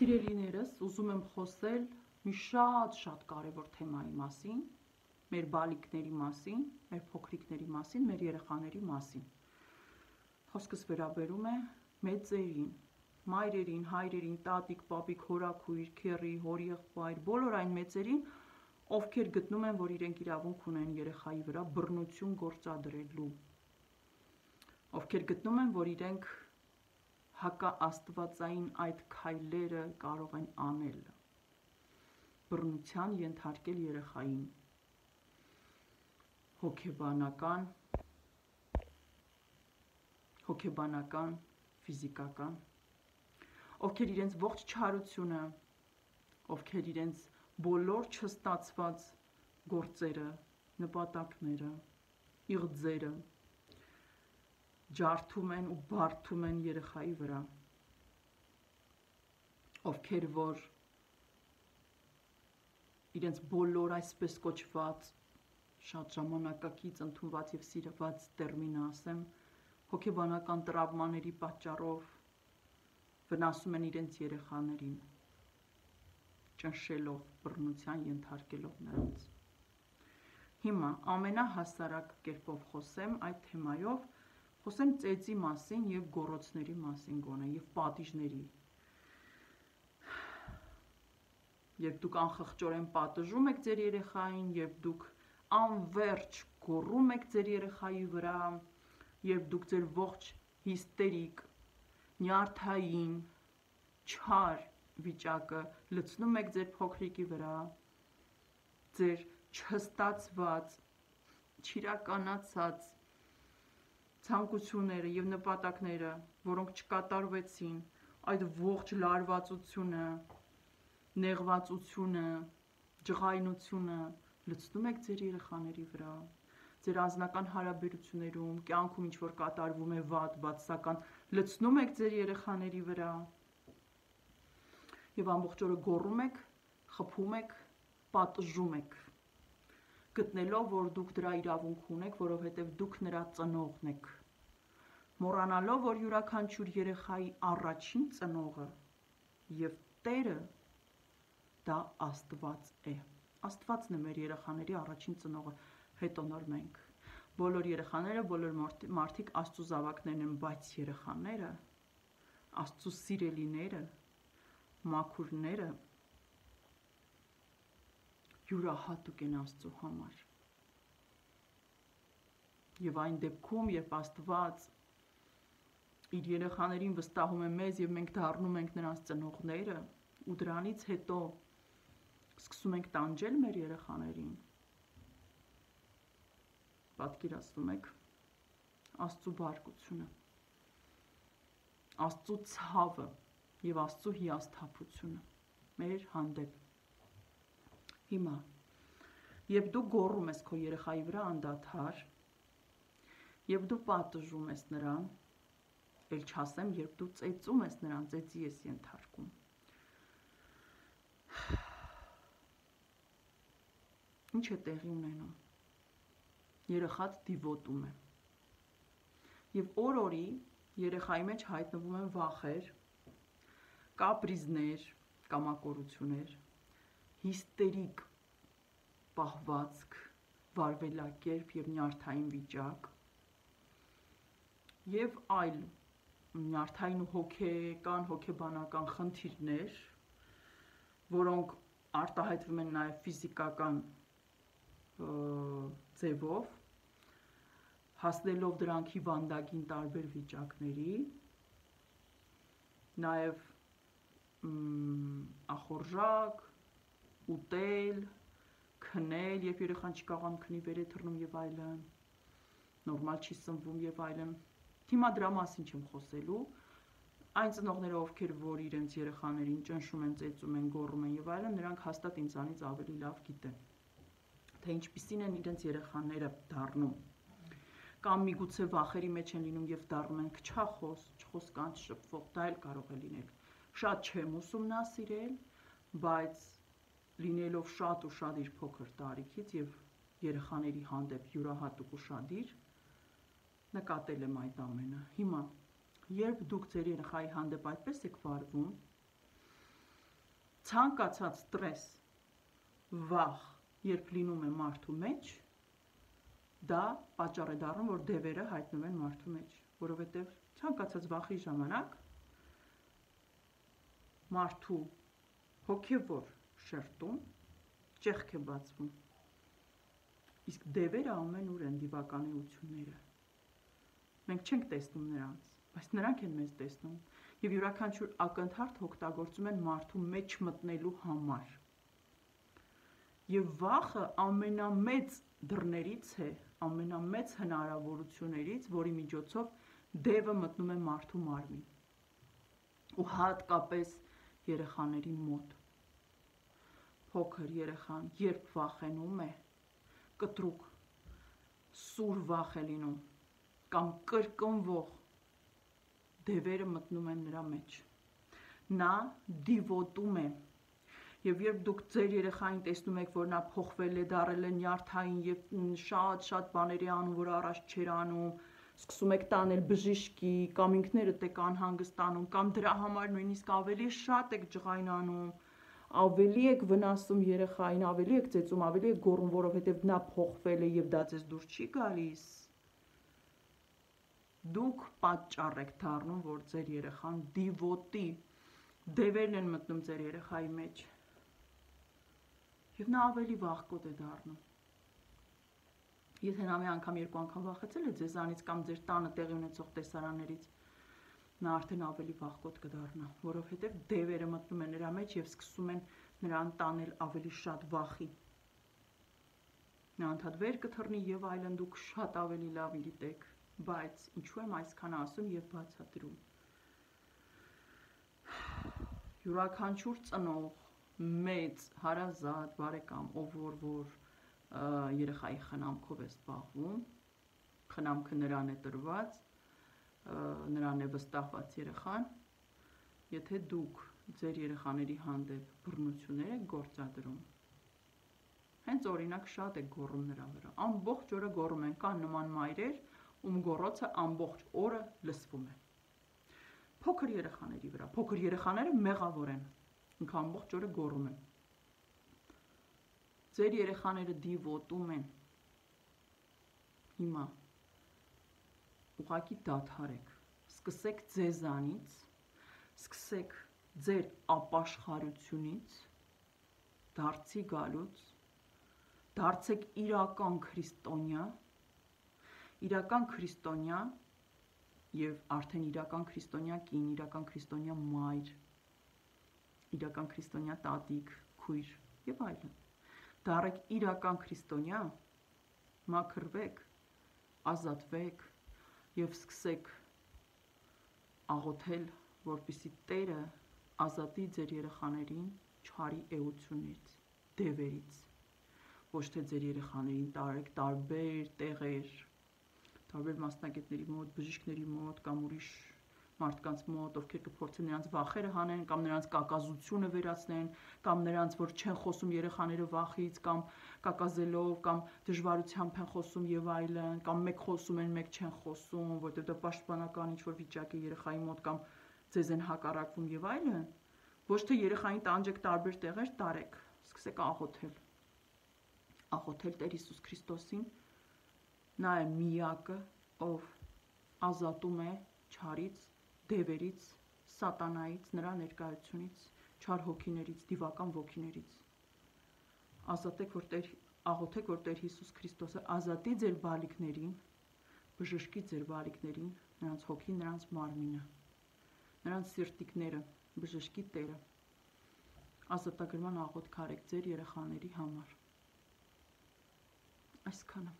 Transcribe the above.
Սիրելիներս, ուզում եմ խոսել մի շատ կարևոր թեմայի մասին, մեր բալիկների մասին, մեր փոքրիկների մասին, մեր երեխաների մասին։ Խոսքս վերաբերում է մեծերին, մայրերին, հայրերին, տատիկ, պապիկ, հորաքույր, քեռի, հորեղբայր, բոլոր այն մեծերին, ովքեր գտնում են, որ իրենք իրավունք ունեն երեխայի վրա բռնություն գործադրելու, ովքեր գտնում են, որ իրենք հակաաստվածային այդ քայլերը կարող են անել, բռնության ենթարկել երեխային, հոգեբանական, ֆիզիկական, ովքեր իրենց ողջ չարությունը, ովքեր իրենց բոլոր չստացված գործերը, նպատակները, իղձերը ջարդում են ու բարդում են երեխայի վրա, ովքեր որ իրենց բոլոր այսպես կոչված շատ ժամանակակից ընդունված և սիրված տերմինը ասեմ, հոգեբանական տրավմաների պատճառով վնասում են իրենց երեխաներին, ճնշելով, բռնության ենթարկելով նրանց։ Հիմա ամենահասարակ կերպով խոսեմ այդ թեմայով, խոսեմ ծեծի մասին և գոռոցների մասին գոնե և պատիժների։ Երբ դուք անխղճորեն պատժում եք ձեր երեխային, երբ դուք անվերջ գոռում եք ձեր երեխայի վրա, երբ դուք ձեր ողջ հիստերիկ, նյարդային, չար վիճակը լցնում եք ձեր փոքրիկի վրա, ձեր չստացված, չիրականացած ցանկությունները և նպատակները, որոնք չկատարվեցին, այդ ողջ լարվածությունը, նեղվածությունը, ջղայնությունը լցնում եք ձեր երեխաների վրա, ձեր անձնական հարաբերություններում, կյանքում ինչ-որ կատարվում է վատ, սակայն լցնում եք ձեր երեխաների վրա և ամբողջ օրը գոռում եք, խփում եք, պատժում եք, գտնելով, որ դուք դրա իրավունք ունեք, որովհետև դուք նրա ծնողն եք, մոռանալով, որ յուրաքանչյուր երեխայի առաջին ծնողը և Տերը դա Աստված է։ Աստվածն է մեր երեխաների առաջին ծնողը, հետո նոր մենք։ Բոլոր երեխաները, բոլոր մարդիկ Աստծո զավակներն են, բայց երեխաները, Աստծո սիրելիները, մաքուրները յուրահատուկ են Աստծո համար։ Եվ այն դեպքում, երբ Աստված իր երեխաներին վստահում է մեզ և մենք դառնում ենք նրանց ծնողները ու դրանից հետո սկսում ենք տանջել մեր երեխաներին, պատկերացնում եք Աստծո բարկությունը, Աստծո ցավը և Աստծո հիասթափությունը մեր հանդեպ։ Հիմա, երբ դու գոռում ես քո երեխայի վրա անդադար, երբ դու պատժում ես նրան, էլ չասեմ, երբ դու ծեծում ես նրան, ծեծի ես ենթարկում, ինչ է տեղի ունենում։ Երեխադ դիվոտում է։ Եվ օր-օրի երեխայի մեջ հայտնվում են վախեր, կապրիզներ, կամակորություններ, հիստերիկ պահվածք, վարվելակերպ և նյարդային վիճակ և այլ նյարդային ու հոգեկան, հոգեբանական խնդիրներ, որոնք արտահայտվում են նաև ֆիզիկական ձևով, հասնելով դրանք հիվանդագին տարբեր վիճակների, նաև ախորժակ, ուտել, քնել, երբ երեխան չի կարողանում քնի, վեր է թռնում և այլն, նորմալ չի սնվում և այլն։ Հիմա դրա մասին չեմ խոսելու, այն ծնողները, ովքեր որ իրենց երեխաներին ճնշում են, ծեծում են, գոռում են և այլն, նրանք հաստատ ինձանից ավելի լավ գիտեն, թե ինչպիսին են իրենց երեխաները դառնում, կամ միգուցե վախերի մեջ են լինում և դառնում են քչախոս, չխոսքանչ, շփվող, դա էլ կարող է լինել։ Շատ չեմ ուսումնասիրել, բայց լինելով շատ ու շատ իր փոքր տարիքից և երեխաների հանդեպ յուրահատուկ ուշադիր, նկատել եմ այդ ամենը։ Հիմա, երբ դուք ձեր երեխայի հանդեպ այդպես եք վարվում, Ցանկացած ստրես, վախ, երբ լինում է մարդու մեջ, դա պատճառ է դառնում, որ դևերը հայտնվեն մարդու մեջ, որովհետև ցանկացած վախի ժամանակ մարդու հոգևոր շերտում ճեղք է բացվում, իսկ դևերը ամենուր են դիվական էությունները, մենք չենք տեսնում նրանց, բայց նրանք են մեզ տեսնում և յուրաքանչյուր ակնթարթ օգտագործում են մարդու մեջ մտնելու համար և վախը ամենամեծ դռներից է, ամենամեծ հնարավորություններից, որի միջոցով դևը մտնում է մարդու մարմին ու հատկապես երեխաների մոտ, փոքր երեխան երբ վախենում է, կտրուկ, սուր վախ է լինում կամ կրկնվող, դևերը մտնում են նրա մեջ, նա դիվոտում է և երբ դուք ձեր երեխային տեսնում եք, որ նա փոխվել է, դառել է նյարդային և շատ բաներ է անում, որ առաջ չէր անում, սկսում եք տանել բժշկի կամ ինքներդ եք անհանգստանում կամ դրա համար նույնիսկ ավելի շատ եք ջղայնանում, ավելի եք վնասում երեխային, ավելի եք ծեծում, ավելի եք գոռում, որովհետև նա փոխվել է և դա ձեզ դուր չի գալիս, դուք պատճառ եք դառնում, որ ձեր երեխան դիվոտի, դևերն են մտնում ձեր երեխայի մեջ և նա ավելի վախկոտ է դառնում, եթե նա մի անգամ, երկու անգամ վախեցել է ձեզանից կամ ձեր տանը տեղի ունեցող տեսարաններից, նա արդեն ավելի վախկոտ կդառնա, որովհետև դևերը մտնում են նրա մեջ և սկսում են նրան տանել ավելի շատ վախի, նա անդադվեր կթռնի և այլն, դուք շատ ավելի լավ գիտեք, բայց ինչու եմ այսքան ասում և բացատրում, յուրաքանչյուր ծնող, մեծ, հարազատ, բարեկամ, ով որ երեխայի խնամքով է զբաղվում, խնամքը նրան է տրված, նրան է վստահված երեխան, եթե դուք ձեր երեխաների հանդեպ բռնություններ եք գործադրում, հենց օրինակ շատ եք գոռում նրա վրա, ամբողջ օրը գոռում են, կան նման մայրեր, ում գոռոցը ամբողջ օրը լսվում է, փոքր երեխաների վրա, փոքր երեխաները մեղավոր են, ինքը ամբողջ օրը գոռում են, ձեր երեխաները դիվոտում են, հիմա ուղղակի դադարեք, սկսեք ձեզանից, սկսեք ձեր ապաշխարությունից, դարձի գալուց, դարձեք իրական քրիստոնյա և արդեն իրական քրիստոնյա կին, իրական քրիստոնյա մայր, իրական քրիստոնյա տատիկ, քույր և այլն, դառեք իրական քրիստոնյա, մաքրվեք, ազատվեք և սկսեք աղոթել, որպեսզի Տերը ազատի ձեր երեխաներին չարի էությունից, դևերից, ոչ թե ձեր երեխաներին տարեք տարբեր տեղեր, տարբեր մասնագետների մոտ, բժիշկների մոտ կամ ուրիշ մարդկանց մոտ, ովքեր կփորձեն նրանց վախերը հանեն կամ նրանց կակազությունը վերացնեն, կամ նրանց, որ չեն խոսում երեխաները վախից, կամ կակազելով, կամ դժվարությամբ են խոսում և այլն, կամ մեկ խոսում են, մեկ չեն խոսում, որտեղ դա պաշտպանական ինչ-որ վիճակ է երեխայի մոտ, կամ ձեզ են հակառակվում և այլն, ոչ թե երեխային տանջեք տարբեր տեղեր, տարեք, սկսեք աղոթել Տեր Հիսուս Քրիստոսին, նա է միակը, ով ազատում է չարից, դևերից, սատանայից, նրա ներկայությունից, չար հոգիներից, դիվական ոգիներից, աղոթեք, որ Տեր Հիսուս Քրիստոսը ազատի ձեր բալիկներին, բժշկի ձեր բալիկներին, նրանց հոգին, նրանց մարմինը, նրանց սիրտիկները, բժշկի Տերը, ազատագրման աղոթք արեք ձեր երեխաների համար, այսքանը